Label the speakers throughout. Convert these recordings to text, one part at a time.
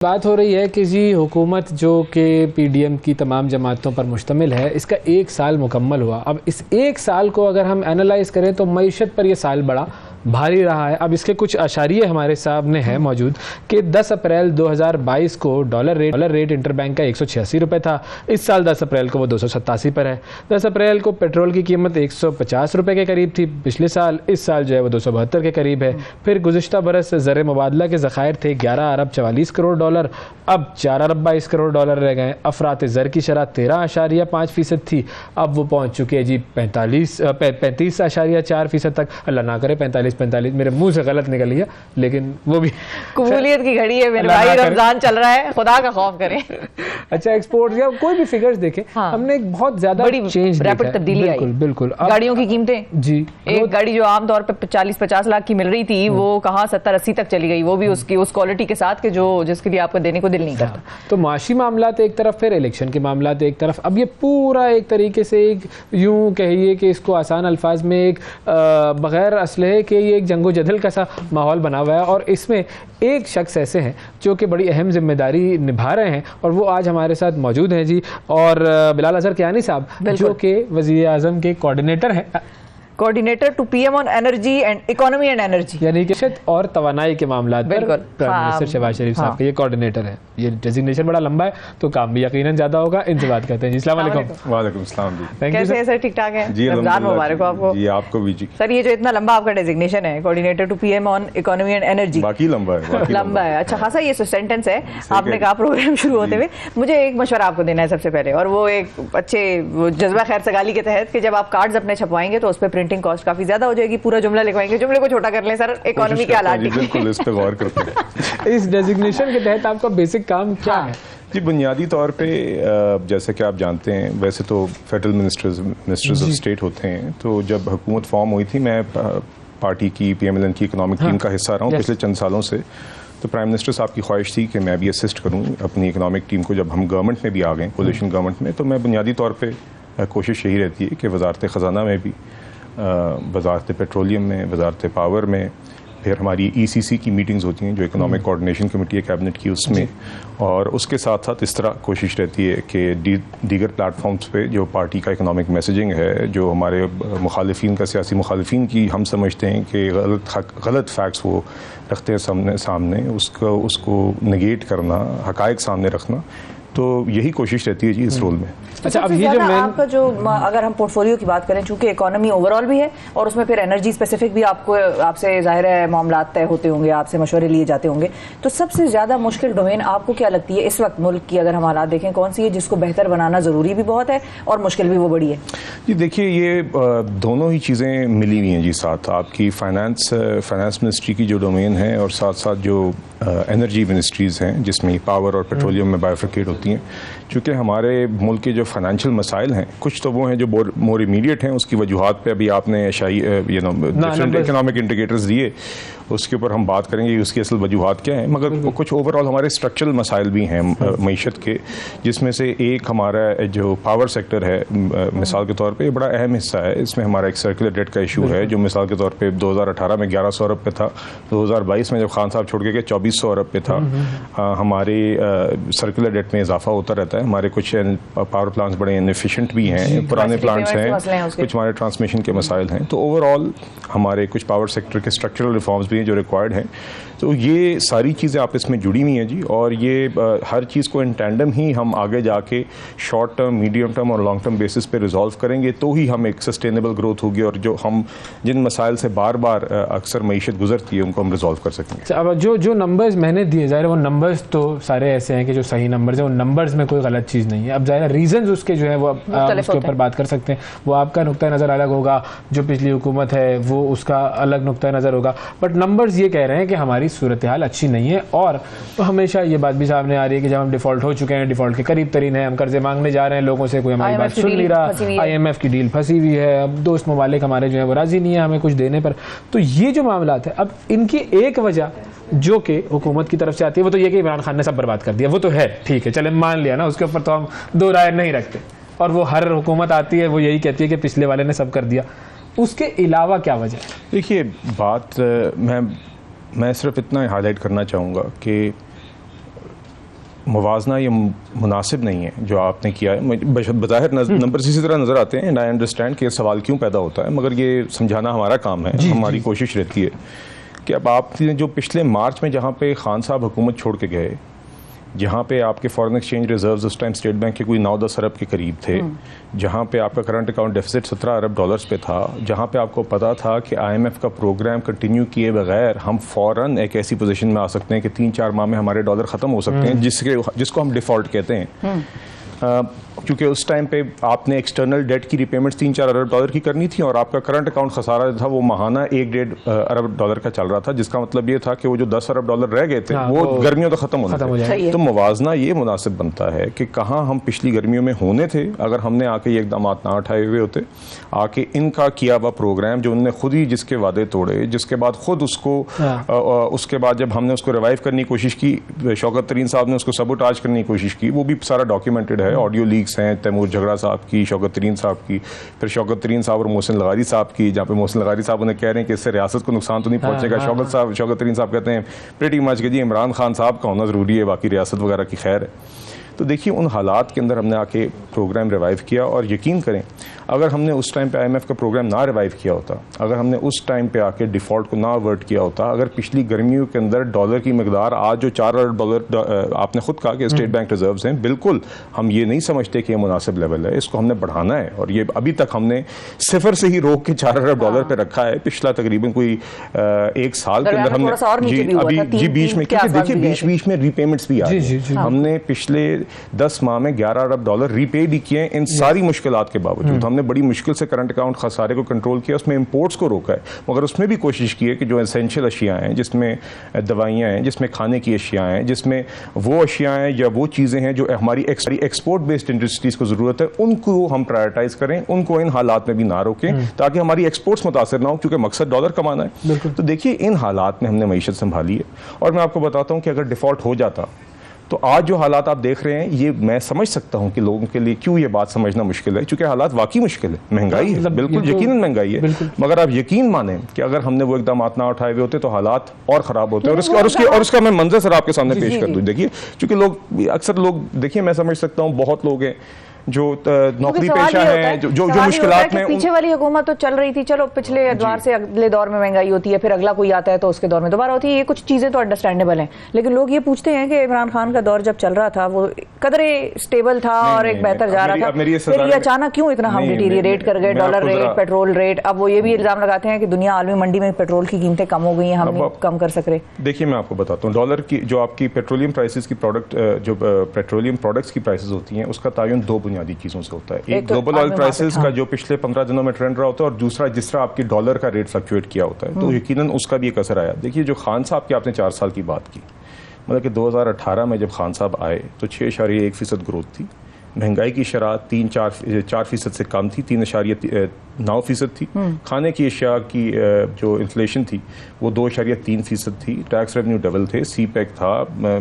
Speaker 1: बात हो रही है कि जी हुकूमत जो कि पीडीएम की तमाम जमातों पर मुश्तमिल है, इसका 1 साल मुकम्मल हुआ। अब इस 1 साल को अगर हम एनालाइज करें तो मईशत पर यह साल बड़ा भारी रहा है। अब इसके कुछ अशारिये हमारे सामने है मौजूद कि 10 अप्रैल 2022 को डॉलर रेट इंटरबैंक का 186 रुपये था। इस साल 10 अप्रैल को वो 287 पर है। 10 अप्रैल को पेट्रोल की कीमत 150 रुपये के करीब थी पिछले साल, इस साल जो है वो 272 के करीब है। फिर गुज़िश्ता बरस ज़र मुबादला के ज़खायर थे 11 अरब 44 करोड़ डॉलर, अब 4 अरब 22 करोड़ डॉलर रह गए। अफरात ज़र की शरह 13.5% थी, अब वो पहुँच चुकी है जी 35.4% तक। अल्लाह ना करे 45 मेरे मुंह से गलत निकल गया, लेकिन वो भी
Speaker 2: कबूलियत की घड़ी है मेरे भाई, रमजान चल रहा है, खुदा का खौफ करें।
Speaker 1: अच्छा, एक्सपोर्ट या कोई भी फिगर्स देखें, हाँ। हमने एक बहुत ज्यादा
Speaker 2: बड़ी चेंज, रैपिड तब्दीली आई।
Speaker 1: बिल्कुल।
Speaker 2: गाड़ियों की कीमतें जी, एक गाड़ी जो आमतौर पे 40-50 लाख की मिल रही थी वो कहाँ 70-80 तक चली गई, वो भी उसकी उस क्वालिटी के साथ के जो जिसके लिए आपको देने को दिल नहीं करता।
Speaker 1: तो माशी मामला एक तरफ, फिर इलेक्शन के मामला एक तरफ। अब ये पूरा एक तरीके से एक यूं कहिए कि इसको आसान अल्फाज में एक बगैर असलहे के ये एक जंगो जदल का सा माहौल बना हुआ है। और इसमें एक शख्स ऐसे हैं जो कि बड़ी अहम जिम्मेदारी निभा रहे हैं और वो आज हमारे साथ मौजूद हैं जी। और बिलाल अजहर कियानी साहब जो कि वज़ीर आज़म के कोऑर्डिनेटर हैं,
Speaker 2: coordinator to PM on energy and economy and energy,
Speaker 1: यानी कि शत और तवानाई के मामला पर प्राइम मिनिस्टर शहबाज शरीफ साहब के ये कोऑर्डिनेटर है। ये डेजिग्नेशन बड़ा लंबा है तो काम भी यकीनन ज्यादा होगा। इनसे बात करते हैं जी। अस्सलाम वालेकुम।
Speaker 3: वालेकुम सलाम जी।
Speaker 2: कैसे है सर? ठीक ठाक है जी, रमजान मुबारक हो आपको जी।
Speaker 3: आपको भी जी।
Speaker 2: सर ये जो इतना लंबा आपका डेजिग्नेशन है coordinator to PM on economy and energy,
Speaker 3: बाकी लंबा है,
Speaker 2: लंबा है। अच्छा खासा ये सेंटेंस है। आपने कहा प्रोग्राम शुरू होते हुए मुझे एक मशवरा आपको देना है सबसे पहले, और वो एक अच्छे जज्बा खैर सगाली के तहत कि जब आप कार्ड्स अपने छपवाएंगे तो उस पर प्रिंटिंग कॉस्ट काफी ज्यादा हो जाएगी। पूरा जुमला लिखवाएंगे, जुमले को छोटा कर लें सर, इकोनॉमी के हालात।
Speaker 3: बिल्कुल, इस पे गौर करते हैं।
Speaker 1: इस डेजिग्नेशन के तहत आपका बेसिक काम क्या है
Speaker 3: जी? बुनियादी तौर पे जैसे कि आप जानते हैं, वैसे तो फेडरल मिनिस्टर्स ऑफ स्टेट होते हैं। तो जब हुकूमत फॉर्म हुई थी, मैं पार्टी की PMLN की इकोनॉमिक टीम का हिस्सा रहा हूँ पिछले चंद सालों से। तो प्राइम मिनिस्टर साहब की ख्वाहिश थी कि मैं भी असिस्ट करूँ अपनी इकोनॉमिक टीम को। जब हम गवर्नमेंट में भी आ गए, कोलिशन गवर्नमेंट में, तो मैं बुनियादी तौर पर कोशिश यही रहती है कि वजारत ख़जाना में भी, वजारत पेट्रोलियम में, वजारत पावर में, फिर हमारी ECC की मीटिंग्स होती हैं जो इकोनॉमिक कोऑर्डिनेशन कमेटी है कैबिनेट की, उसमें, और उसके साथ साथ इस तरह कोशिश रहती है कि दीगर प्लेटफॉर्म्स पे जो पार्टी का इकोनॉमिक मैसेजिंग है, जो हमारे मुखालिफिन का, सियासी मुखालिफिन की हम समझते हैं कि गलत फैक्ट्स वो रखते हैं सामने उसको नेगेट करना, हकायक सामने रखना। तो यही कोशिश रहती है जी इस रोल में।
Speaker 2: अच्छा, अब ये जो आपका जो, अगर हम पोर्टफोलियो की बात करें, चूंकि इकोनॉमी ओवरऑल भी है और उसमें फिर एनर्जी स्पेसिफिक भी आपसे जाहिर है मामला तय होते होंगे, आपसे मशवरे लिए जाते होंगे, तो सबसे ज्यादा मुश्किल डोमेन आपको क्या लगती है इस वक्त मुल्क की, अगर हम हालात देखें, कौन सी है जिसको बेहतर बनाना जरूरी भी बहुत है और मुश्किल भी वो बड़ी है?
Speaker 3: जी देखिए, ये दोनों ही चीज़ें मिली हुई हैं जी साथ। आपकी फाइनेंस मिनिस्ट्री की जो डोमेन है और साथ साथ जो एनर्जी मिनिस्ट्रीज़ हैं जिसमें पावर और पेट्रोलियम में बायोफिकेट होती हैं। चूँकि हमारे मुल्क के जो फाइनेंशियल मसाइल हैं, कुछ तो वो हैं जो मोर इमीडिएट हैं, उसकी वजूहात पे अभी आपने डिफरेंट इकोनॉमिक इंडिकेटर्स दिए, उसके ऊपर हम बात करेंगे उसकी असल वजूहात क्या है। मगर कुछ ओवरऑल हमारे स्ट्रक्चरल मसाइल भी हैं मईशत के, जिसमें से एक हमारा जो पावर सेक्टर है, मिसाल के तौर पे बड़ा अहम हिस्सा है। इसमें हमारा एक सर्कुलर डेट का इशू है जो मिसाल के तौर पे 2018 में 1100 अरब पे था, 2022 में जब खान साहब छोड़ के गए 2400 अरब पे था। हमारे सर्कुलर डेट में इजाफा होता रहता है। हमारे कुछ पावर प्लांट्स बड़े इनएफिशिएंट भी हैं, पुराने प्लांट्स हैं, कुछ हमारे ट्रांसमिशन के मसाइल हैं। तो ओवरऑल हमारे कुछ पावर सेक्टर के स्ट्रक्चरल रिफॉर्म्स भी हैं जो रिक्वायर्ड हैं। तो ये सारी चीज़ें आपस में जुड़ी हुई हैं जी, और ये हर चीज़ को इन टैंडम ही हम आगे जाके शॉर्ट टर्म, मीडियम टर्म और लॉन्ग टर्म बेसिस पे रिजॉल्व करेंगे, तो ही हम एक सस्टेनेबल ग्रोथ होगी और जो हम जिन मसाइल से बार बार अक्सर मईशत गुजरती है उनको हम रिजॉल्व कर सकेंगे।
Speaker 1: अब जो नंबर्स मैंने दिए, ज़ाहिर है वो नंबर्स तो सारे ऐसे हैं कि जो सही नंबर्स हैं, वो नंबर्स में कोई गलत चीज़ नहीं है। अब ज़ाहिर रीजंस उसके जो है वो उसके ऊपर बात कर सकते हैं, वो आपका नुक्ता नज़र अलग होगा, जो पिछली हुकूमत है वो उसका अलग नुक्ता नज़र होगा, बट नंबर्स ये कह रहे हैं कि हमारी सूरत हाल अच्छी नहीं है। और तो हमेशा ये बात भी सामने आ रही है कि जब हम डिफ़ॉल्ट हो चुके हैं, डिफ़ॉल्ट के करीब तरीन है, हम कर्जे मांगने जा रहे हैं लोगों से, कोई हमारी बात सुन नहीं रहा, IMF की डील फंसी हुई है, अब दोस्त ममालिक हमारे जो है वो राज़ी नहीं है हमें कुछ देने पर। तो ये जो मामला है, अब इनकी एक वजह जो कि हुकूमत की तरफ से आती है वो तो ये कि इमरान खान ने सब बर्बाद कर दिया, वो तो है, ठीक है, चले मान लिया ना, उसके ऊपर तो हम दो राय नहीं रखते। और वो हर हुकूमत आती है वो यही कहती है कि पिछले वाले ने सब कर दिया। उसके अलावा क्या वजह?
Speaker 3: देखिए, बात मैं सिर्फ इतना हाईलाइट करना चाहूँगा कि मुवाजना ये मुनासिब नहीं है जो आपने किया है। बज़ाहिर नंबर इसी तरह नज़र आते हैं एंड आई अंडरस्टैंड कि सवाल क्यों पैदा होता है, मगर ये समझाना हमारा काम है। हमारी कोशिश रहती है कि अब आपने जो पिछले मार्च में जहाँ पे खान साहब हुकूमत छोड़ के गए, जहाँ पे आपके फॉरेन एक्सचेंज रिजर्व्स उस टाइम स्टेट बैंक के कोई 9-10 अरब के करीब थे, जहाँ पे आपका करंट अकाउंट डेफिसिट 17 अरब डॉलर्स पे था, जहाँ पे आपको पता था कि IMF का प्रोग्राम कंटिन्यू किए बगैर हम फ़ौरन एक ऐसी पोजीशन में आ सकते हैं कि 3-4 माह में हमारे डॉलर ख़त्म हो सकते हैं, जिसको हम डिफ़ॉल्ट कहते हैं। क्योंकि उस टाइम पे आपने एक्सटर्नल डेट की रिपेमेंट्स 3-4 अरब डॉलर की करनी थी और आपका करंट अकाउंट खसारा था वो माहाना 1-1.5 अरब डॉलर का चल रहा था, जिसका मतलब ये था कि वो जो 10 अरब डॉलर रह गए थे वो गर्मियों तक खत्म होने थे। तो मुवाजना ये मुनासिब बनता है कि कहाँ हम पिछली गर्मियों में होने थे अगर हमने आके ये इकदाम ना उठाए हुए होते, आके इनका किया हुआ प्रोग्राम जो उनने खुद ही जिसके वादे तोड़े, जिसके बाद खुद उसको उसके बाद जब हमने उसको रिवाइव करने की कोशिश की, शौकत तरीन साहब ने उसको सबोटाज करने की कोशिश की, वो भी सारा डॉक्यूमेंटेड है, ऑडियो लीक्स हैं तैमूर झगड़ा साहब की, शौकत तरीन साहब की, फिर शौकत तरीन साहब और मोहसिन लगारी साहब की, जहाँ पे मोहसिन लगारी साहब उन्हें कह रहे हैं कि इससे रियासत को नुकसान तो नहीं पहुंचेगा। शौकत तरीन साहब कहते हैं प्रीटी मच के जी इमरान खान साहब का होना ज़रूरी है, बाकी रियासत वगैरह की खैर है। तो देखिए उन हालात के अंदर हमने आके प्रोग्राम रिवाइव किया और यकीन करें अगर हमने उस टाइम पे IMF का प्रोग्राम ना रिवाइव किया होता, अगर हमने उस टाइम पे आके डिफ़ॉल्ट को ना अवर्ट किया होता, अगर पिछली गर्मियों के अंदर डॉलर की मकदार आज जो 4 अरब डॉलर आपने खुद कहा कि स्टेट बैंक रिजर्व्स हैं, बिल्कुल हम ये नहीं समझते कि ये मुनासिब लेवल है, इसको हमने बढ़ाना है और ये अभी तक हमने सिफर से ही रोक के 4 अरब डॉलर पे रखा है। पिछला तकरीबन कोई 1 साल के अंदर हमने बीच में, क्योंकि देखिए बीच में रीपेमेंट्स भी आ रही है, हमने पिछले 10 माह में 11 अरब डॉलर रीपेड ही किए इन सारी मुश्किलात के बावजूद। हमने बड़ी मुश्किल से करंट अकाउंट खसारे को कंट्रोल किया, उसमें इंपोर्ट्स को रोका है, मगर उसमें भी कोशिश की है कि जो एसेंशियल अशिया हैं, जिसमें दवाइयाँ हैं, जिसमें खाने की अशिया हैं, जिसमें वो अशिया हैं या वो चीज़ें हैं जो हमारी एक्सपोर्ट बेस्ड इंडस्ट्रीज़ को ज़रूरत है, उनको हम प्रायोरिटाइज करें, उनको इन हालात में भी ना रोकें ताकि हमारी एक्सपोर्ट्स मुतासर ना हो, क्योंकि मकसद डॉलर कमाना है। तो देखिए इन हालात में हमने मईशत संभाली है और मैं आपको बताता हूँ कि अगर डिफ़ॉल्ट हो जाता तो आज जो हालात आप देख रहे हैं, ये मैं समझ सकता हूं कि लोगों के लिए क्यों ये बात समझना मुश्किल है, क्योंकि हालात वाकई मुश्किल है, महंगाई है, बिल्कुल यकीनन महंगाई है, मगर आप यकीन माने कि अगर हमने वो इकदाम ना उठाए हुए होते तो हालात और ख़राब होते और उसका मैं मंजर सर आपके सामने पेश कर दूं। देखिए क्योंकि लोग अक्सर देखिए मैं समझ सकता हूँ बहुत लोग हैं जो नौकरी पेशा है, जो मुश्किलात में
Speaker 2: पीछे वाली हुकूमत तो चल रही थी, चलो पिछले दौर से अगले दौर में महंगाई होती है, फिर अगला कोई आता है तो उसके दौर में दोबारा होती है, ये कुछ चीजें तो अंडरस्टैंडेबल हैं, लेकिन लोग ये पूछते हैं कि इमरान खान का दौर जब चल रहा था वो कदरे स्टेबल था और एक बेहतर जा रहा था, फिर ये अचानक क्यों इतना हम डिटीरियरेट कर गए, डॉलर रेट, पेट्रोल रेट, अब वो ये भी इल्जाम लगाते हैं कि दुनिया आलमी मंडी में पेट्रोल की कीमतें कम हो गई हैं, हम नहीं कम कर सक रहे।
Speaker 3: देखिए मैं आपको बताता हूँ, डॉलर की जो आपकी पेट्रोलियम प्राइसेस की जो पेट्रोलियम प्रोडक्ट्स की प्राइसेस होती हैं उसका तायुन 2 बुनियादी चीज़ों से होता है। एक ग्लोबल ऑयल प्राइसेस का जो पिछले 15 दिनों में ट्रेंड रहा होता है और दूसरा जिस तरह आपकी डॉलर का रेट फ्लक्चुएट किया होता है, तो यकीनन उसका भी एक असर आया। देखिए जो खान साहब की आपने 4 साल की बात की, मतलब कि 2018 में जब खान साहब आए तो 6.1% ग्रोथ थी, महंगाई की शरह 3-4% से कम थी, 3.9% थी, खाने की अशिया की जो इन्फ्लेशन थी वो 2.3% थी, टैक्स रेवेन्यू डबल थे, CPEC था,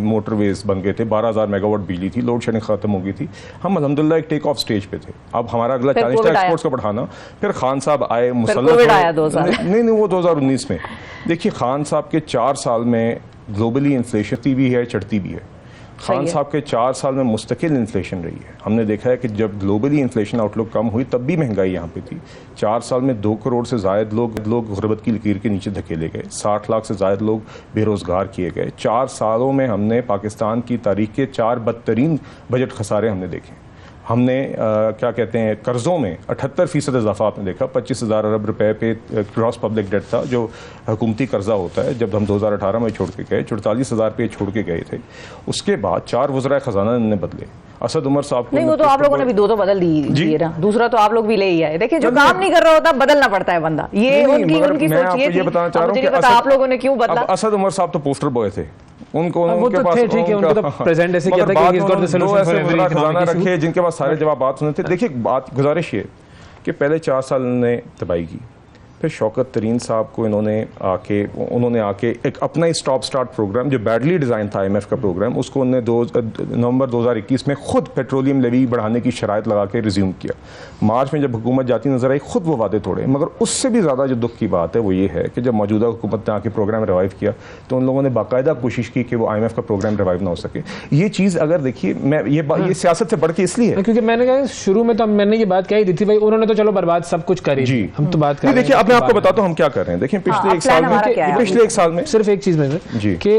Speaker 3: मोटरवेज बन गए थे, 12,000 मेगावाट बिजली थी, लोड शेडिंग खत्म हो गई थी, हम अल्हम्दुलिल्लाह एक टेक ऑफ स्टेज पे थे। अब हमारा अगला चैलेंज था एक्सपोर्ट्स को बढ़ाना, फिर खान साहब आए नहीं वो 2019 में। देखिए खान साहब के 4 साल में ग्लोबली इन्फ्लेशन भी है, चढ़ती भी है। खान साहब के 4 साल में मुस्तकिल इन्फ्लेशन रही है। हमने देखा है कि जब ग्लोबली इन्फ्लेशन आउटलुक कम हुई तब भी महंगाई यहाँ पे थी। 4 साल में 2 करोड़ से ज़ायद लोग गुर्बत की लकीर के नीचे धकेले गए, 60 लाख से ज़ायद लोग बेरोज़गार किए गए। 4 सालों में हमने पाकिस्तान की तारीख के 4 बदतरीन बजट खसारे हमने देखे। हमने क्या कहते हैं कर्ज़ों में 78% इजाफा आपने देखा, 25,000 अरब रुपए पे ग्रॉस पब्लिक डेट था जो हुकूमती कर्जा होता है। जब हम 2018 में छोड़ के गए 44,000 पे छोड़ के गए थे। उसके बाद 4 वज़राए ख़जाना ने बदले, असद उमर साहब को
Speaker 2: नहीं, वो तो आप लोगों ने भी 2 बदल दी ना, दूसरा तो आप लोग भी ले ही आए। देखिए जो काम नहीं कर रहा होता बदलना पड़ता है बंदा, ये उनकी सोच ये
Speaker 3: बताना चाह रहा हूँ
Speaker 2: आप लोगों ने क्यों बदला।
Speaker 3: असद उमर साहब तो पोस्टर बॉय थे, उनको
Speaker 1: उनके पास ठीक है, उनको तो प्रेजेंट ऐसे किया था कि he's got the solution for every
Speaker 3: खजाना रखे जिनके पास सारे जवाब बात सुने थे। देखिए बात गुजारिश ये कि पहले 4 साल ने तबाही की, फिर शौकत तरीन साहब को उन्होंने आके एक अपना स्टॉप स्टार्ट प्रोग्राम जो बैडली डिज़ाइन था IMF का प्रोग्राम, उसको उन्होंने नवंबर 2021 में खुद पेट्रोलियम लेवी बढ़ाने की शराइत लगा के रिज्यूम किया। मार्च में जब हुकूमत जाती नजर आई, खुद वो वादे तोड़े। मगर उससे भी ज़्यादा जो दुख की बात है वो ये है कि जब मौजूदा हुकूमत ने आके प्रोग्राम रिवाइव किया तो उन लोगों ने बाकायदा कोशिश की कि वो IMF का प्रोग्राम रिवाइव ना हो सके। ये चीज़ अगर देखिए, मैं ये सियासत से बढ़ के इसलिए है
Speaker 1: क्योंकि मैंने कहा शुरू में तो मैंने ये बात कही दी थी, भाई उन्होंने तो चलो बर्बाद सब कुछ करी जी, हम तो बात कर।
Speaker 3: देखिए अब मैं आपको बताता हूं हम क्या कर रहे हैं। देखिए पिछले एक साल में
Speaker 1: सिर्फ एक चीज में कि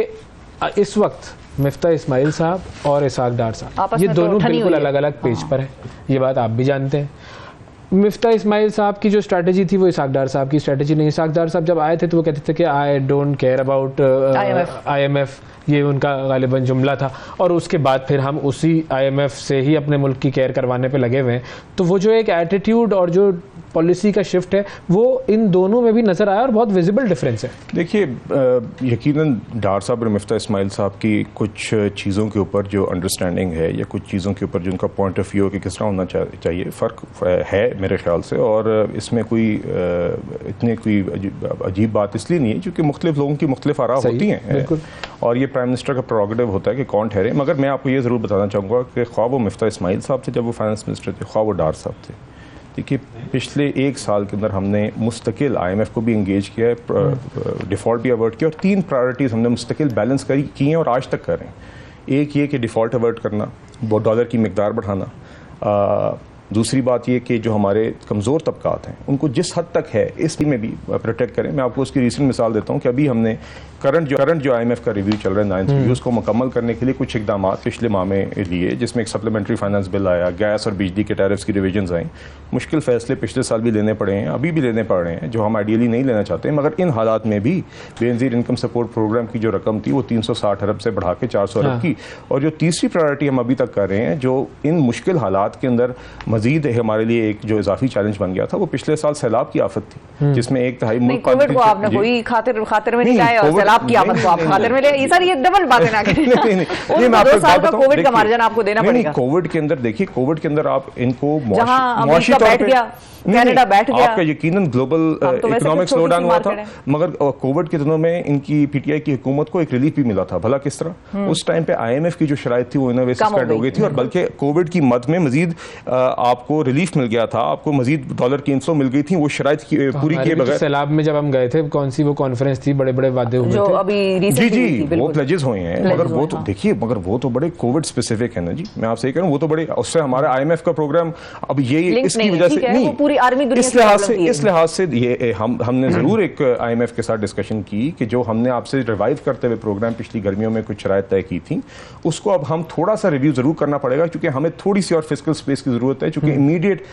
Speaker 1: इस वक्त मिफ्ता इस्माइल साहब और इसहाक डार साहब ये दोनों बिल्कुल अलग अलग पेज पर हैं, ये बात आप भी जानते हैं। मिफ्ता इस्माइल साहब की जो स्ट्रैटेजी थी वो इसहाक डार साहब की स्ट्रैटेजी नहीं। इसहाक डार साहब जब आए थे तो वो कहते थे कि I don't care about IMF, ये उनका गालिबन जुमला था, और उसके बाद फिर हम उसी IMF से ही अपने मुल्क की केयर करवाने पे लगे हुए हैं। तो वो जो एक एटीट्यूड और जो पॉलिसी का शिफ्ट है वो इन दोनों में भी नजर आया और बहुत विजिबल डिफरेंस है।
Speaker 3: देखिए यकीनन डार साहब और मिफ्ता इस्माइल साहब की कुछ चीज़ों के ऊपर जो अंडरस्टैंडिंग है या कुछ चीज़ों के ऊपर जो उनका पॉइंट ऑफ व्यू है कि किस तरह होना चाहिए, फ़र्क है मेरे ख्याल से। और इसमें कोई इतनी कोई अजीब बात इसलिए नहीं है क्योंकि मुख्तलिफ लोगों की मुख्तलिफ आरा होती हैं और ये प्राइम मिनिस्टर का प्रोगेटिव होता है कि कौन ठहरे। मगर मैं आपको ये ज़रूर बताना चाहूँगा कि ख्वाह वो मिफ्ता इस्माइल साहब थे जब वो फाइनेंस मिनिस्टर थे, ख्वाह वो डार साहब थे। देखिए पिछले एक साल के अंदर हमने मुस्तकिल IMF को भी इंगेज किया है, डिफ़ॉल्ट भी अवर्ट किया, और 3 प्रायोरिटीज़ हमने मुस्तकिल बैलेंस की हैं और आज तक कर रहे हैं। एक ये कि डिफ़ॉल्ट अवर्ट करना, वो डॉलर की मिकदार बढ़ाना। दूसरी बात ये कि जो हमारे कमज़ोर तबकात हैं उनको जिस हद तक है इसलिए में भी प्रोटेक्ट करें। मैं आपको उसकी रीसेंट मिसाल देता हूँ कि अभी हमने करंट जो IMF का रिव्यू चल रहा है 9th रिव्यू, उसको मुकम्मल करने के लिए कुछ इकदाम पिछले माह में लिए, जिसमें एक सप्लीमेंट्री फाइनेंस बिल आया, गैस और बिजली के टैरिफ्स की रिविजन्स आई। मुश्किल फैसले पिछले साल भी लेने पड़े हैं, अभी भी लेने पड़ रहे हैं, जो हम आइडियली नहीं लेना चाहते। मगर इन हालात में भी बेनज़ीर इनकम सपोर्ट प्रोग्राम की जो रकम थी वो 360 अरब से बढ़ा के 400 अरब की। और जो तीसरी प्रायोरिटी हम अभी तक कर रहे हैं, जो इन मुश्किल हालात के अंदर मजीद हमारे लिए एक जो इजाफी चैलेंज बन गया था, वो पिछले साल सैलाब की आफत थी, जिसमें 1/3 मुल्क
Speaker 2: कोविड को आपने कोई खातिर में नहीं लाया और सैलाब की आफत को आप खातिर में ले, ये सर ये डबल बातें ना करें।
Speaker 3: नहीं, मैं
Speaker 2: 2 साल का कोविड का मार्जिन आपको देना पड़ेगा।
Speaker 3: कोविड के अंदर देखिए, कोविड के अंदर आप इनको
Speaker 2: मुआशी तौर पे कनाडा बैठ गया,
Speaker 3: आपका यकीनन ग्लोबल इकोनॉमिक स्लो डाउन हुआ था, मगर कोविड के दिनों में इनकी PTI की हुकूमत को एक रिलीफ भी मिला था। भला किस तरह? उस टाइम पे IMF की जो शराइत थी वो इन्हें सस्पेंड हो गई थी, और बल्कि कोविड की मद में मजीद आपको रिलीफ मिल गया था, आपको मजीद डॉलर की इन्फ्लो मिल गई थी, वो शराइत पूरी किए बगैर।
Speaker 1: सैलाब में जब हम गए थे, कौन सी वो कॉन्फ्रेंस थी, बड़े बड़े वादे हुए थे
Speaker 3: जी, वो प्लेजेस हुए हैं, मगर वो तो देखिए, मगर वो तो बड़े कोविड स्पेसिफिक है ना जी। मैं आपसे ये कह रहा हूँ, वो तो बड़े, उससे हमारा IMF का प्रोग्राम अब ये इसकी वजह से नहीं,
Speaker 2: पूरी आर्मी
Speaker 3: इस लिहाज से ये हमने जरूर एक IMF के साथ डिस्कशन की कि जो हमने आपसे रिवाइव करते हुए प्रोग्राम पिछली गर्मियों में कुछ शराइत तय की थी, उसको अब हम थोड़ा सा रिव्यू जरूर करना पड़ेगा, क्योंकि हमें थोड़ी सी और फिस्कल स्पेस की जरूरत है, क्योंकि immediate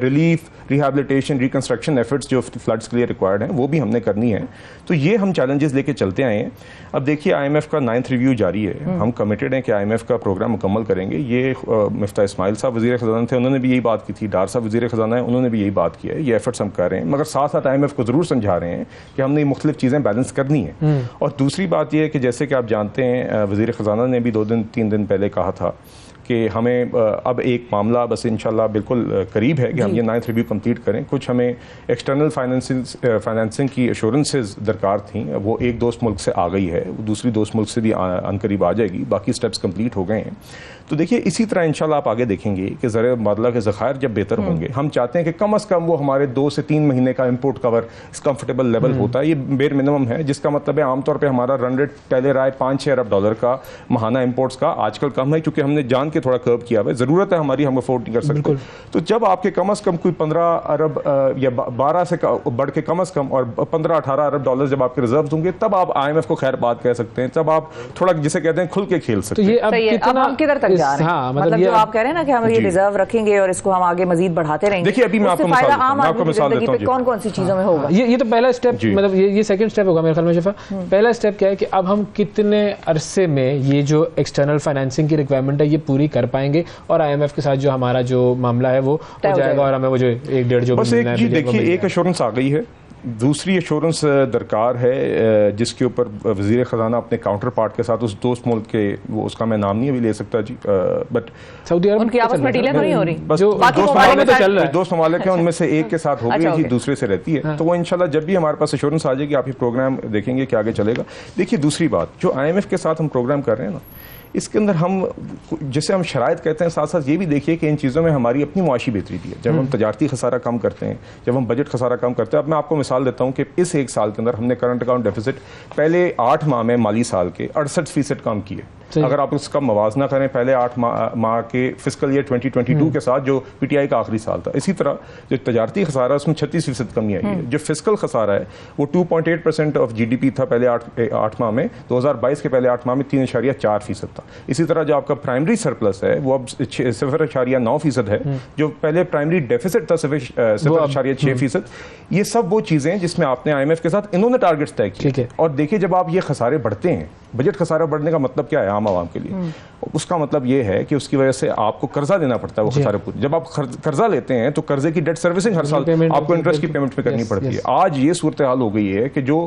Speaker 3: relief, rehabilitation, reconstruction efforts जो फ्लड्स के लिए रिक्वायर्ड हैं वो भी हमने करनी है। तो ये हम चैलेंजेस लेके चलते आए हैं। अब देखिए IMF का 9th रिव्यू जारी है, हम कमिटेड हैं कि IMF का प्रोग्राम मुकम्मल करेंगे। ये मिफ्ता इस्माइल साहब वज़ीर ख़ज़ाना थे, उन्होंने भी यही बात की थी, डार साहब वज़ीर ख़ज़ाना है, उन्होंने भी यही बात की है। ये एफर्ट्स हम कर रहे हैं, मगर साथ साथ IMF को ज़रूर समझा रहे हैं कि हमने मुख्तलिफ चीज़ें बैलेंस करनी है। और दूसरी बात यह है कि जैसे कि आप जानते हैं, वज़ीर ख़ज़ाना ने भी 2-3 दिन पहले कहा था कि हमें अब एक मामला बस इंशाल्लाह बिल्कुल करीब है कि हम ये 9th रिव्यू कंप्लीट करें। कुछ हमें एक्सटर्नल फाइनेंसिंग की एश्योरेंसेस दरकार थी, वो एक दोस्त मुल्क से आ गई है, वो दूसरी दोस्त मुल्क से भी अनकरीब आ जाएगी, बाकी स्टेप्स कंप्लीट हो गए हैं। तो देखिए इसी तरह इंशाल्लाह आप आगे देखेंगे कि ज़र मुबादला के ज़खायर जब बेहतर होंगे, हम चाहते हैं कि कम अज़ कम वो हमारे 2 से 3 महीने का इंपोर्ट कवर इस कंफर्टेबल लेवल होता है, ये बेर मिनिमम है, जिसका मतलब है आमतौर पर हमारा रन रेट पहले रहा है 5-6 अरब डॉलर का महाना इंपोर्ट्स का, आजकल कम है क्योंकि हमने जान के थोड़ा कर्व किया हुआ है, ज़रूरत है हमारी, हम अफोर्ड नहीं कर सकते। तो जब आपके कम अज़ कम कोई 15 अरब या 12 से बढ़ के कम अज़ कम और 15-18 अरब डॉलर जब आपके रिजर्व होंगे, तब आप IMF को खैर बात कह सकते हैं, तब आप थोड़ा जिसे कहते हैं खुल के खेल सकते हैं।
Speaker 2: अब हम किधर तक जा रहे हैं? मतलब जो आप कह रहे हैं ना कि हम ये रिजर्व रखेंगे और इसको हम आगे मजीद बढ़ाते रहेंगे।
Speaker 3: देखिए अभी मैं आपको मिसाल देता हूं,
Speaker 2: कौन कौन सी चीजों में होगा
Speaker 1: ये तो पहला स्टेप, मतलब ये सेकंड स्टेप होगा मेरे ख्याल में। शिफा, पहला स्टेप क्या है कि अब हम कितने अरसे में ये जो एक्सटर्नल फाइनेंसिंग की रिक्वायरमेंट है ये पूरी कर पाएंगे और IMF के साथ जो हमारा जो मामला है वो हो जाएगा और हमें वो जो 1-1.5 जो
Speaker 3: बस एक जी देखिए एक एश्योरेंस आ गई है दूसरी एश्योरेंस दरकार है जिसके ऊपर वज़ीर ख़जाना अपने काउंटर पार्ट के साथ उस दोस्त मुल्क के, वो उसका मैं नाम नहीं अभी ले सकता जी, बट
Speaker 1: सऊदी अरब
Speaker 2: उनकी आपस में डीलें तो नहीं हो रही,
Speaker 3: बस दोस्त ममालिक हैं उनमें से एक के साथ हो गई जी, दूसरे से रहती है। तो वो इंशाल्लाह जब भी हमारे पास एश्योरेंस आ जाएगी आप ये प्रोग्राम देखेंगे कि आगे चलेगा। देखिए दूसरी बात, जो IMF के साथ हम प्रोग्राम कर रहे हैं ना, इसके अंदर हम जिसे हम शराइत कहते हैं, साथ साथ ये भी देखिए कि इन चीज़ों में हमारी अपनी मुआशी बेहतरी भी है। जब हम तजारती खसारा कम करते हैं, जब हम बजट खसारा कम करते हैं, अब मैं आपको मिसाल देता हूँ कि इस एक साल के अंदर हमने करंट अकाउंट डेफिसिट पहले 8 माह में माली साल के 68% कम किए। अगर आप उसका मवाजना करें पहले 8 माह के फिस्कल ईयर 2022 के साथ जो PTI का आखिरी साल था, इसी तरह जो तजारती खसारा उसमें 36% कमी आई है। जो फिस्कल खसारा है वो 2.8% ऑफ GDP था पहले 8 माह में, 2022 के पहले 8 माह में 3.4% था। इसी तरह जो आपका प्राइमरी सरप्लस है वो अब 0.9% है, जो पहले प्राइमरी डेफिसिट था 0.6%। ये सब वो चीज़ें जिसमें आपने IMF के साथ इन्होंने टारगेट्स तय किए। और देखिए जब आप ये खसारे बढ़ते हैं, बजट खसारा बढ़ने का मतलब क्या है आम आवाम के लिए? उसका मतलब ये है कि उसकी वजह से आपको कर्जा देना पड़ता है। वो खसारे पूरे, जब आप कर्जा लेते हैं तो कर्जे की डेट सर्विसिंग हर साल आपको इंटरेस्ट की पेमेंट पे करनी पड़ती है। आज ये सूरत हाल हो गई है कि जो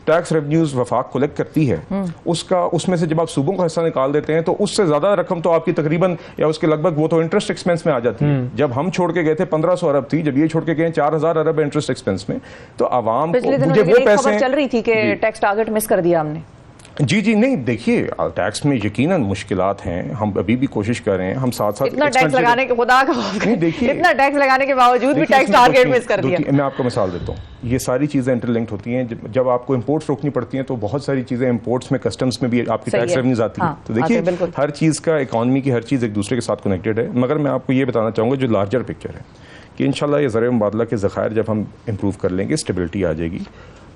Speaker 3: टैक्स रेवेन्यूज वफाक कलेक्ट करती है उसमें से जब आप सूबों का हिस्सा निकाल देते हैं तो उससे ज्यादा रकम तो आपकी तकरीबन या उसके लगभग वो तो इंटरेस्ट एक्सपेंस में आ जाती है। जब हम छोड़ के गए थे 1500 अरब थी, जब ये छोड़ के गए 4000 अरब इंटरेस्ट एक्सपेंस में, तो आवाम को मुझे वो पैसे
Speaker 2: चल रही थी कि टैक्स टारगेट मिस कर दिया हमने।
Speaker 3: जी नहीं, देखिए टैक्स में यकीनन मुश्किलात हैं, हम अभी भी कोशिश कर रहे हैं, हम साथ साथ
Speaker 2: इतना टैक्स लगाने के खुदा का नहीं, देखिए इतना टैक्स लगाने के बावजूद भी टैक्स टारगेट मिस कर दिया।
Speaker 3: मैं आपको मिसाल देता हूँ, ये सारी चीज़ें इंटरलिंक्ड होती हैं। जब आपको इंपोर्ट्स रोकनी पड़ती हैं तो बहुत सारी चीज़ें इंपोर्ट्स में, कस्टम्स में भी आपकी टैक्स रेवेन्यूज आती है। तो देखिए हर चीज़ का, इकॉनमी की हर चीज़ एक दूसरे के साथ कनेक्टेड है। मगर मैं आपको ये बताना चाहूँगा जो लार्जर पिक्चर है कि इंशाल्लाह ये ज़र मुबादला के ज़खायर जब हम इम्प्रूव कर लेंगे, स्टेबिलिटी आ जाएगी,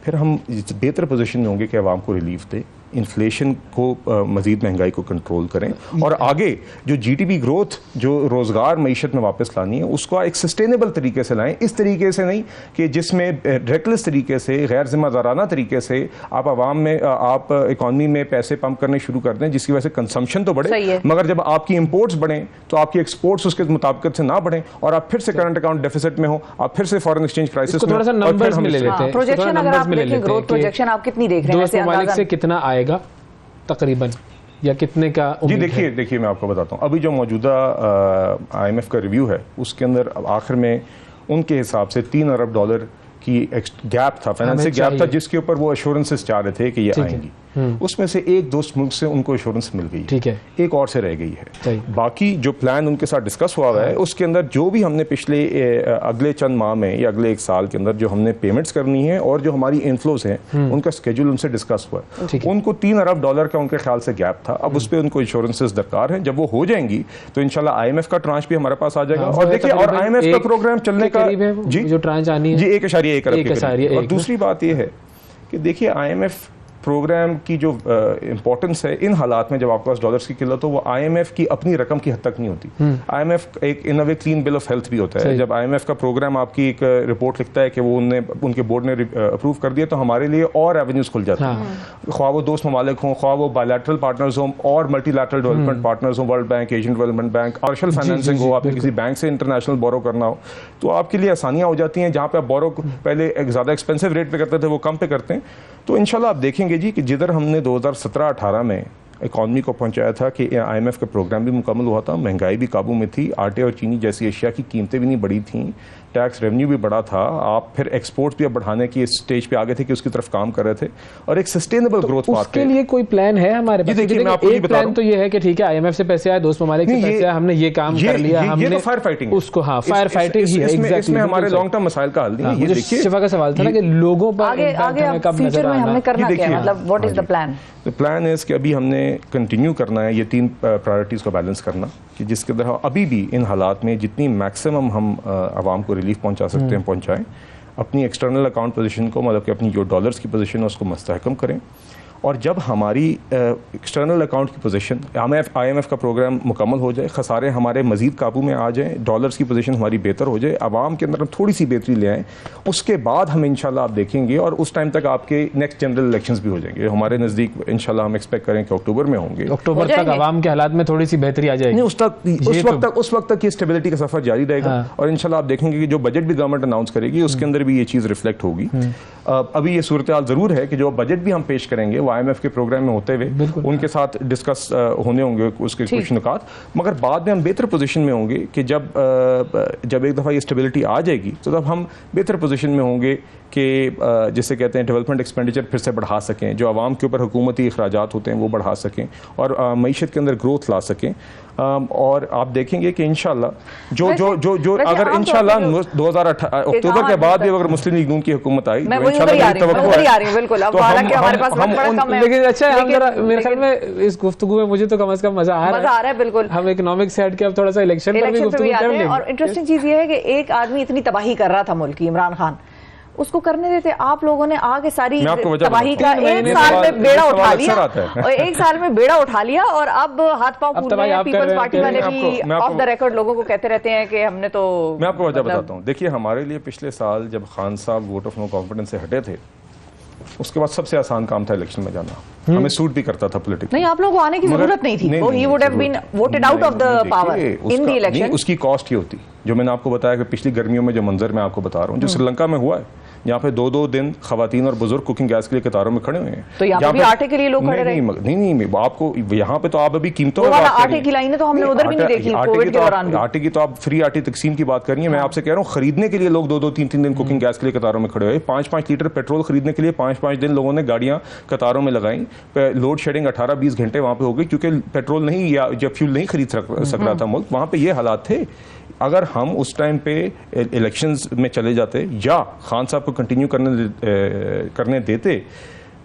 Speaker 3: फिर हम बेहतर पोजीशन में होंगे कि आवाम को रिलीफ दें, इन्फ्लेशन को मजीद महंगाई को कंट्रोल करें, और आगे जो GDP ग्रोथ, जो रोज़गार मईशत में वापस लानी है, उसको एक सस्टेनेबल तरीके से लाएं। इस तरीके से नहीं कि जिसमें रेकलेस तरीके से, गैर जिम्मेदाराना तरीके से आप आवाम में, आप इकॉनमी में पैसे पंप करने शुरू कर दें जिसकी वजह से कंजम्पशन तो बढ़े, मगर जब आपकी इंपोर्ट्स बढ़ें तो आपकी एक्सपोर्ट्स उसके मुताबिक से ना बढ़ें और आप फिर से करंट अकाउंट डेफिसिट में हो, आप फिर से फॉरेन एक्सचेंज क्राइसिस में।
Speaker 1: थोड़ा सा नंबर्स में ले लेते हैं,
Speaker 2: प्रोजेक्शन अगर आप देखें, ग्रोथ प्रोजेक्शन आप कितनी देख रहे हैं?
Speaker 1: दोस्त ममालिक से कितना आएगा तकरीबन, या कितने का?
Speaker 3: जी देखिए मैं आपको बताता हूँ, अभी जो मौजूदा IMF का रिव्यू है उसके अंदर आखिर में उनके हिसाब से $3 अरब की गैप था, फाइनेंशियल गैप था, जिसके ऊपर वो एश्योरेंसेस चाह रहे थे कि ये आएंगी। उसमें से एक दोस्त मुल्क से उनको एश्योरेंस मिल गई, ठीक है, एक और से रह गई है। बाकी जो प्लान उनके साथ डिस्कस हुआ है उसके अंदर जो भी हमने पिछले अगले चंद माह में या अगले एक साल के अंदर जो हमने पेमेंट्स करनी है और जो हमारी इनफ्लोज हैं उनका स्केड्यूल उनसे डिस्कस हुआ है। उनको $3 अरब का उनके ख्याल से गैप था, अब उस पर उनको इंश्योरेंसेस दरकार है। जब वो हो जाएंगी तो इंशाल्लाह IMF का ट्रांच भी हमारे पास आ जाएगा। और देखिए, और IMF का प्रोग्राम चलने का
Speaker 1: जी जो ट्रांच आनी है जी
Speaker 3: 1.1 अरब के करीब। और दूसरी बात ये है कि देखिए IMF प्रोग्राम की जो इंपॉर्टेंस है इन हालात में जब आपके पास डॉलर्स की किल्लत हो, वो IMF की अपनी रकम की हद तक नहीं होती। IMF एक इन अ वे क्लीन बिल ऑफ हेल्थ भी होता है। जब IMF का प्रोग्राम आपकी एक रिपोर्ट लिखता है कि वो उनके बोर्ड ने अप्रूव कर दिया तो हमारे लिए और एवेन्यूज खुल जाते हैं, ख्वाह वो दोस्त ममालिक हों, ख्वाह वो बायलैटरल पार्टनर्स हों और मल्टीलैटरल डेवलपमेंट पार्टनर्स हों, world bank, Asian development bank, commercial financing हो, आपने किसी बैंक से इंटरनेशनल बोरो करना हो, तो आपके लिए आसानियाँ हो जाती हैं। जहाँ पे आप बोरो पहले ज़्यादा एक्सपेंसिव रेट पे करते थे वो कम पे करते हैं। तो इंशाल्लाह आप देखेंगे जी कि जिधर हमने 2017-18 में इकॉनमी को पहुंचाया था कि IMF का प्रोग्राम भी मुकम्मल हुआ था, महंगाई भी काबू में थी, आटे और चीनी जैसी अशिया की कीमतें भी नहीं बढ़ी थीं, टैक्स रेवेन्यू भी बढ़ा था, आप फिर एक्सपोर्ट भी अब बढ़ाने की स्टेज पे आ गए थे कि उसकी तरफ काम कर रहे थे और एक सस्टेनेबल ग्रोथ पाथ।
Speaker 1: उसके लिए कोई प्लान है हमारे पास? देखिए, एक प्लान तो ये है कि ठीक है IMF से पैसे आए, दोस्त ममालिक से पैसे आए, हमने ये काम कर लिया, हमने
Speaker 3: तो फायर फाइटिंग
Speaker 1: उसको, हाँ फायर फाइटिंग ही है,
Speaker 3: इसमें हमारे लॉन्ग टर्म मसाइल का हल नहीं है। ये देखिए,
Speaker 1: शिफा का सवाल था ना कि लोगों पर
Speaker 2: आगे फ्यूचर में हमने करना क्या है, मतलब what is the plan?
Speaker 3: The plan is कि अभी हमने कंटिन्यू करना है ये 3 प्रायोरिटीज को बैलेंस करना, कि जिसके अंदर अभी भी इन हालात में जितनी मैक्सिमम हम आवाम को रिलीफ पहुंचा सकते हैं पहुंचाएं, अपनी एक्सटर्नल अकाउंट पोजीशन को, मतलब कि अपनी जो डॉलर्स की पोजीशन है उसको मुस्तहकम करें, और जब हमारी एक्सटर्नल अकाउंट की पोजीशन IMF का प्रोग्राम मुकम्मल हो जाए, खसारे हमारे मजीद काबू में आ जाएं, डॉलर्स की पोजीशन हमारी बेहतर हो जाए, आवाम के अंदर हम थोड़ी सी बेहतरी ले आएँ, उसके बाद हम इंशाल्लाह आप देखेंगे, और उस टाइम तक आपके नेक्स्ट जनरल इलेक्शंस भी हो जाएंगे हमारे नज़दीक। इंशाल्लाह हम एक्सपेक्ट करें कि अक्टूबर में होंगे,
Speaker 1: अक्टूबर तक आवाम के हालात में थोड़ी सी बेहतरी आ जाएगी।
Speaker 3: उस वक्त तक ये स्टेबिलिटी का सफर जारी रहेगा। और इंशाल्लाह आप देखेंगे कि जो बजट भी गवर्नमेंट अनाउंस करेगी उसके अंदर भी ये चीज़ रिफ्लेक्ट होगी। अभी ये सूरत हाल ज़रूर है कि जो बजट भी हम पेश करेंगे वो IMF के प्रोग्राम में होते हुए उनके साथ डिस्कस होने होंगे उसके कुछ नुकात, मगर बाद में हम बेहतर पोजीशन में होंगे कि जब एक दफ़ा ये स्टेबिलिटी आ जाएगी तो तब हम बेहतर पोजीशन में होंगे कि जिसे कहते हैं डेवलपमेंट एक्सपेंडिचर फिर से बढ़ा सकें, जो आवाम के ऊपर हुकूमती अखराजात होते हैं वो बढ़ा सकें और मईशत के अंदर ग्रोथ ला सकें। और आप देखेंगे कि इंशाल्लाह जो अगर इंशाल्लाह 2018 अक्टूबर के बाद भी अगर मुस्लिम लीग नून की हुकूमत आई तो
Speaker 1: लेकिन अच्छा हम जरा मेरे ख्याल में इस गुफ्तगू में मुझे तो कम से कम मजा आ रहा है बिल्कुल। हम इकोनॉमिक से हट के अब थोड़ा सा इलेक्शन पर भी गुफ्तगू कर लेंगे।
Speaker 2: और इंटरेस्टिंग चीज ये है कि एक आदमी इतनी तबाही कर रहा था मुल्क की, इमरान खान, उसको करने देते। आप लोगों ने आगे सारी तबाही का एक साल में बेड़ा उठा लिया और एक साल में बेड़ा उठा लिया और अब हाथ पांव कूद रहे हैं। पीपल्स पार्टी वाले भी ऑफ द रिकॉर्ड लोगों को कहते रहते हैं कि हमने तो।
Speaker 3: मैं आपको वजह बताता हूँ। देखिए, हमारे लिए पिछले साल जब खान साहब वोट ऑफ नो कॉन्फिडेंस से हटे थे, उसके बाद सबसे आसान काम था इलेक्शन में जाना। हमें सूट भी करता था पॉलिटिक्स।
Speaker 2: नहीं, आप लोगों को आने की जरूरत नहीं थी। He would have been voted out of the power in the election.
Speaker 3: उसकी कॉस्ट ही होती, जो मैंने आपको बताया कि पिछली गर्मियों में जो मंजर मैं आपको बता रहा हूँ, जो श्रीलंका में हुआ है, यहाँ पे 2-2 दिन खवातीन और बुजुर्ग कुकिंग गैस के लिए कतारों में खड़े हुए हैं।
Speaker 2: तो यहाँ पे आटे के लिए लोग खड़े रहे?
Speaker 3: नहीं, आपको यहाँ पे तो आप अभी कीमतों
Speaker 2: आटे की लाइनें तो हमने उधर भी नहीं देखी कोविड के दौरान।
Speaker 3: आटे की तो आप फ्री आटे तकसीम की बात करनी है। मैं आपसे कह रहा हूँ, खरीदने के लिए लोग 2-2, 3-3 दिन कुकिंग गैस के लिए कतारों में खड़े हुए। 5-5 लीटर पेट्रोल खरीदने के लिए 5-5 दिन लोगों ने गाड़ियां कतारों में लगाई। लोड शेडिंग 18-20 घंटे वहां पे हो गई क्योंकि पेट्रोल नहीं या जब फ्यूल नहीं खरीद सक रहा था मुल्क। वहां पे ये हालात थे। अगर हम उस टाइम पे इलेक्शंस में चले जाते या खान साहब को कंटिन्यू करने देते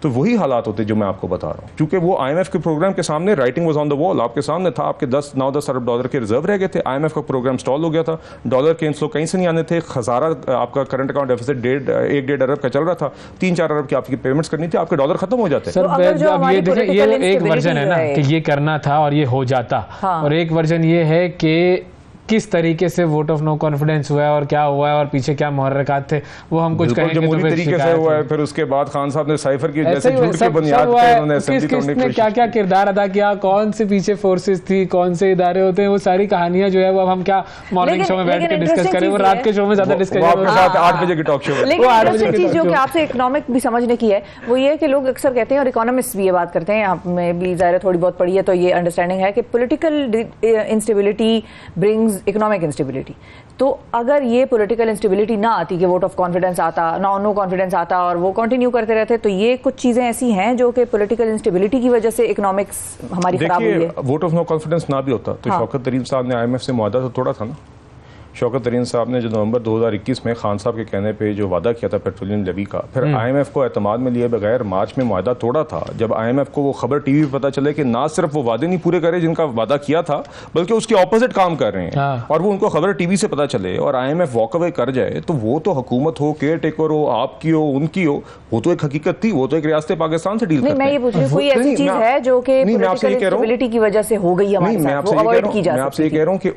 Speaker 3: तो वही हालात होते जो मैं आपको बता रहा हूँ। क्योंकि वो IMF के प्रोग्राम के सामने writing was on the wall, आपके सामने था। आपके 9-10 अरब डॉलर के रिजर्व रह गए थे। IMF का प्रोग्राम स्टॉल हो गया था। डॉलर के इनफ्लो कहीं से नहीं आने थे। खजारा आपका करंट अकाउंट डेफिसिट 1.5 अरब का चल रहा था। 3-4 अरब की आपकी पेमेंट्स करनी थी, आपके डॉलर खत्म हो जाते।
Speaker 1: सर अब ये देखिए, ये एक वर्जन है ना कि ये करना था और ये हो जाता, और एक वर्जन ये है कि किस तरीके से वोट ऑफ नो कॉन्फिडेंस हुआ है और क्या हुआ है और पीछे क्या मुहर्रकात थे, वो हम कुछ कहेंगे तो फिर
Speaker 3: तरीके से हुआ है। फिर उसके बाद खान साहब ने साइफर की जैसे झूठ की बुनियाद पे उन्होंने असेंबली तोड़ने की कोशिश,
Speaker 1: क्या क्या किरदार अदा किया, कौन से पीछे फोर्सेस थी, कौन से इदारे होते हैं, वो सारी कहानियां जो है वो हम क्या मॉर्निंग शो में बैठ के डिस्कस करें, वो रात के शो में ज्यादा डिस्कस करें।
Speaker 3: 8 बजे की टॉक शो।
Speaker 2: लेकिन चीज जो कि आपसे इकोनॉमिक भी समझने की है वो ये है कि लोग अक्सर कहते हैं और इकोनॉमिस्ट भी ये बात करते हैं, आप में भी ज़ाहिर थोड़ी बहुत पढ़ी है तो ये अंडरस्टैंडिंग है कि political instability brings economic instability. तो अगर ये पॉलिटिकल इंस्टेबिलिटी ना आती कि वोट ऑफ कॉन्फिडेंस आता, नो कॉन्फिडेंस आता और वो कंटिन्यू करते रहते, तो ये कुछ चीजें ऐसी हैं जो कि पॉलिटिकल इंस्टेबिलिटी की वजह से इकोनॉमिक्स हमारी खराब हुई है।
Speaker 3: वोट ऑफ नो कॉन्फिडेंस ना भी होता तो शौकत तरीन साहब ने IMF से मुआहदा तो तोड़ा था ना। शौकत तरीन साहब ने जो नवंबर 2021 में खान साहब के कहने पे जो वादा किया था पेट्रोलियम लेवी का, फिर IMF को एतमाद में लिए बगैर मार्च में मुआहदा तोड़ा था। जब IMF को वो खबर टीवी पे पता चले कि ना सिर्फ वो वादे नहीं पूरे करे जिनका वादा किया था, बल्कि उसके ऑपोजिट काम कर रहे हैं, और वो उनको खबर टीवी से पता चले और IMF वॉक अवे कर जाए, तो वो तो हुकूमत हो, केयर टेकर हो, आपकी हो, उनकी हो, वो तो एक हकीकत थी। वो तो एक रियासत पाकिस्तान से डील करते हैं।
Speaker 2: मैं ये पूछ रही हूँ, कोई ऐसी चीज है जो कि पॉलिटिकल इंस्टेबिलिटी की वजह से हो गई हमारे साथ, वो अवॉइड की जा सकती है?
Speaker 3: मैं आपसे ये कह रहा हूँ कि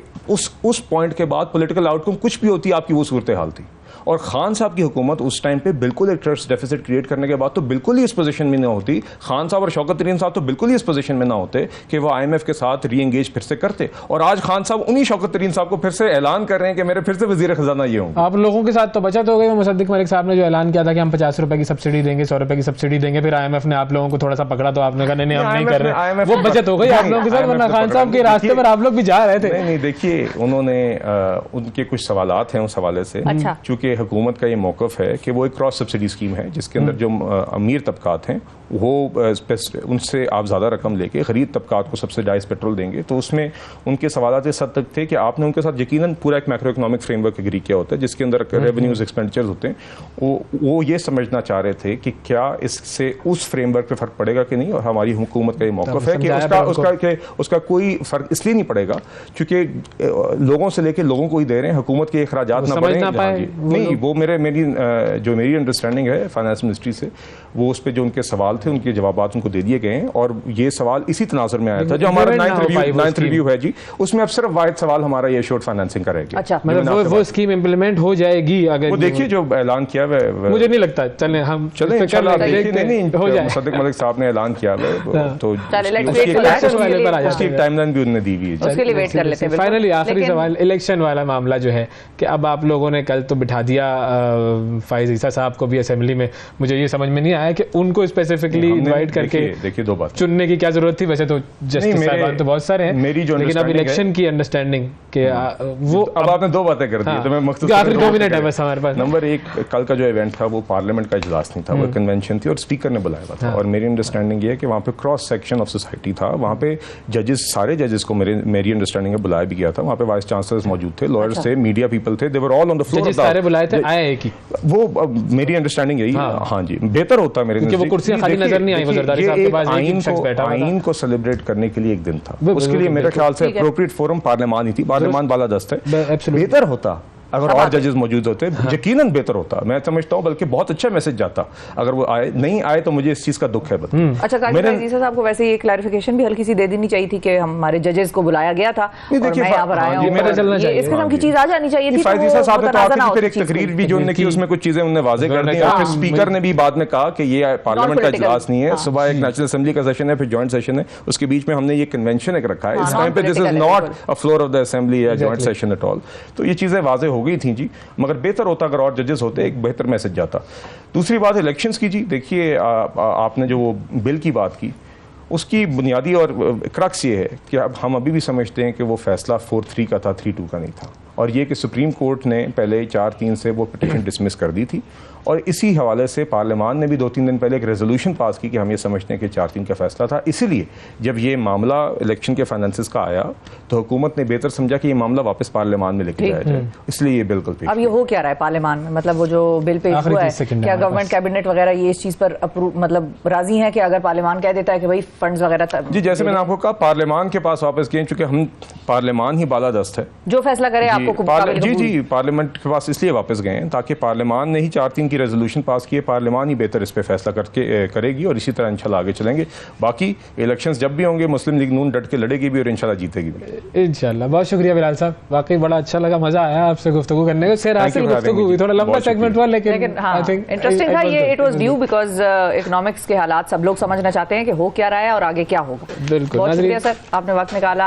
Speaker 3: उस पॉइंट के बाद पॉलिटिकल आउटकम कुछ भी होती, आपकी वो सूरत हाल थी। और खान साहब की हुकूमत उस टाइम पे बिल्कुल एक ट्रस्ट डेफिसिट क्रिएट करने के बाद तो बिल्कुल ही इस पोजीशन में ना होती। खान साहब और शौकत तरीन साहब तो बिल्कुल ही इस पोजीशन में ना होते कि वो IMF के साथ री एंगेज फिर से करते। और आज खान साहब उन्हीं शौकत तरीन साहब को फिर से ऐलान कर रहे हैं कि मेरे फिर से वजीर खजाना ये होंगे।
Speaker 1: आप लोगों के साथ तो बचत हो गई। मुसद्दिक मलिक साहब ने जो ऐलान किया था कि हम 50 रुपए की सब्सिडी देंगे, 100 रुपए की सब्सिडी देंगे, फिर IMF ने आप लोगों को थोड़ा सा पकड़ा तो आपने कहा नहीं हम नहीं कर रहे, वो बचत हो गई आप लोगों के साथ, वरना खान साहब के रास्ते पर आप लोग भी जा रहे थे।
Speaker 3: नहीं, देखिए, उन्होंने उनके कुछ सवालात हैं उस हवाले से, चूंकि हुकूमत का ये मौक़िफ़ है कि वो एक क्रॉस सब्सिडी स्कीम है जिसके अंदर जो अमीर तबकात हैं वो उनसे आप ज़्यादा रकम लेके गरीब तबकात को सब्सिडाइज पेट्रोल देंगे। तो उसमें उनके सवालात इस हद तक थे कि आपने उनके साथ यकीनन पूरा एक मैक्रो इकोनॉमिक फ्रेमवर्क एग्री किया होता है जिसके अंदर रेवेन्यूज एक्सपेंडिचर्स होते हैं। वो ये समझना चाह रहे थे कि क्या इससे उस फ्रेमवर्क पे फ़र्क पड़ेगा कि नहीं, और हमारी हुकूमत का ये मौक़िफ़ है कि उसका कोई फ़र्क इसलिए नहीं पड़ेगा क्योंकि लोगों से लेके लोगों को ही दे रहे हैं, हुकूमत के अखराजात ना बढ़ें। नहीं, वो मेरी अंडरस्टैंडिंग है फाइनेंस मिनिस्ट्री से, वो उस पर जो उनके सवाल थे उनके जवाब उनको दे दिए गए हैं। और ये सवाल इसी तनाजुर में आया था जो हमारा 9th रिव्यू है जी, उसमें अब सिर्फ वाहिद सवाल हमारा ये शॉर्ट फाइनेंसिंग का रह गया।
Speaker 2: अच्छा,
Speaker 1: मतलब वो स्कीम इंप्लीमेंट हो जाएगी अगर
Speaker 3: वो देखिए जो ऐलान किया हुआ, मुझे
Speaker 1: नहीं लगता चलें हम
Speaker 3: चलें मुसद्दिक मलिक साहब ने ऐलान किया हुआ तो उसकी टाइमलाइन भी उन्होंने दी हुई है।
Speaker 2: उसके लिए वेट कर लेते हैं।
Speaker 1: फाइनली आखिरी सवाल, इलेक्शन वाला मामला जो है कि अब आप लोगों ने कल तो बिठा बिठा दिया फाइज ईसा साहब को भी असेंबली में, मुझे ये समझ में नहीं आया कि उनको स्पेसिफिकली इनवाइट करके
Speaker 3: देखिए दो बात
Speaker 1: चुनने की क्या जरूरत थी। वैसे तो जस्टिस साहबान तो बहुत सारे हैं, लेकिन अब इलेक्शन की अंडरस्टैंडिंग के वो
Speaker 3: अब आपने दो बातें कर दी, तो मैं मख्सूस
Speaker 1: आखिर 2 मिनट है बस हमारे पास।
Speaker 3: नंबर एक, कल का जो इवेंट था वो पार्लियामेंट का इजलास नहीं था, वो कन्वेंशन थी और स्पीकर ने बुलाया हुआ था। और मेरी अंडरस्टैंडिंग ये है कि वहाँ पे क्रॉस सेक्शन ऑफ सोसाइटी था, वहाँ पे जजेस, सारे जजेस को मेरी अंडरस्टैंडिंग में बुलाया भी गया था। वहाँ पे वाइस चांसलर्स मौजूद थे, लॉयर्स थे, मीडिया पीपल थे, they were all on the floor.
Speaker 1: सारे बुलाए थे, आए एक ही।
Speaker 3: वो मेरी अंडरस्टैंडिंग यही, हाँ जी, बेहतर होता मेरे
Speaker 1: क्योंकि वो कुर्सियां खाली नजर नहीं आई, वो जरदारी साहब के पास एक ही शख्स बैठा हुआ था।
Speaker 3: आइन को सेलिब्रेट करने के लिए एक दिन था, उसके लिए मेरे ख्याल से अप्रोप्रिएट फोरम पार्लियामान ही थी, पार्लियामान वाला दस्त है। बेहतर होता अगर और जजेस मौजूद होते, यकीनन बेहतर होता, मैं समझता हूँ, बल्कि बहुत अच्छा मैसेज जाता अगर वो आए। नहीं आए तो मुझे इस चीज का दुख है।
Speaker 2: अच्छा, साहब को वैसे ये क्लैरिफिकेशन भी हल्की सी दे देनी चाहिए थी कि हमारे जजेस को बुलाया गया था और मैं यहाँ पर आया हूँ, इस किस्म की चीज आ जानी चाहिए थी।
Speaker 3: एक तकरीर भी जो उन्होंने की, उसमें कुछ चीजें उन्होंने वाजे कर दी और स्पीकर ने भी बाद में कहा कि ये पार्लियामेंट का इजलास नहीं है, सुबह एक नेशनल असेंबली का सेशन है, फिर जॉइंट सेशन है, उसके बीच में हमने ये कन्वेंशन एक रखा है। इस टाइम पे this is not a floor of the assembly या जॉइंट सेशन एट ऑल। तो ये चीजें वाजे हो गई थी जी, मगर बेहतर होता अगर और जजेस होते, एक बेहतर मैसेज जाता। दूसरी बात इलेक्शंस की जी, देखिए आपने जो बिल की बात की, उसकी बुनियादी और क्रक्स ये है कि अब हम अभी भी समझते हैं कि वो फैसला 4-3 का था, 3-2 का नहीं था, और ये कि सुप्रीम कोर्ट ने पहले 4-3 से वो पिटीशन डिसमिस कर दी थी। और इसी हवाले से पार्लियामान ने भी 2-3 दिन पहले एक रेजोल्यूशन पास की कि हम ये समझते हैं कि 4-3 का फैसला था। इसीलिए जब ये मामला इलेक्शन के फाइनेंसेस का आया तो हुकूमत ने बेहतर समझा कि ये मामला वापस पार्लियामान में लेके जाया जाए, इसलिए ये बिल्कुल
Speaker 2: अब ये हो क्या रहा है पार्लियामान में, मतलब वो जो बिल पेश हुआ है, क्या गवर्नमेंट कैबिनेट वगैरह ये इस चीज पर मतलब राजी है कि अगर पार्लियामान कह देता है कि भाई फंड्स वगैरह
Speaker 3: जी, जैसे मैंने आपको कहा, पार्लियामान के पास वापस गए, चूंकि हम पार्लियामान ही बालादस्त है,
Speaker 2: जो फैसला करे आपको
Speaker 3: जी पार्लियामेंट के पास इसलिए वापस गए हैं ताकि पार्लियामान ने ही 4-3 की रेजोल्यूशन पास की है, पार्लियामान ही बेहतर इस पे फैसला करके करेगी और इसी तरह इंशाल्लाह आगे चलेंगे। बाकी इलेक्शंस जब भी होंगे मुस्लिम लीग नून डट के लड़ेगी भी और इंशाल्लाह जीतेगी भी
Speaker 1: इंशाल्लाह। बहुत शुक्रिया बिलाल साहब, वाकई बड़ा अच्छा लगा, मजा आया आपसे गुफ्तगू करने को। शेर हासिल गुफ्तगू हुई, थोड़ा लंबा सेगमेंट हुआ लेकिन आई थिंक
Speaker 2: इंटरेस्टिंग था ये। It was due because economics के हालात सब लोग समझना चाहते हैं कि हो क्या रहा है और आगे क्या होगा।
Speaker 1: बिल्कुल,
Speaker 2: बहुत शुक्रिया सर, आपने वक्त निकाला।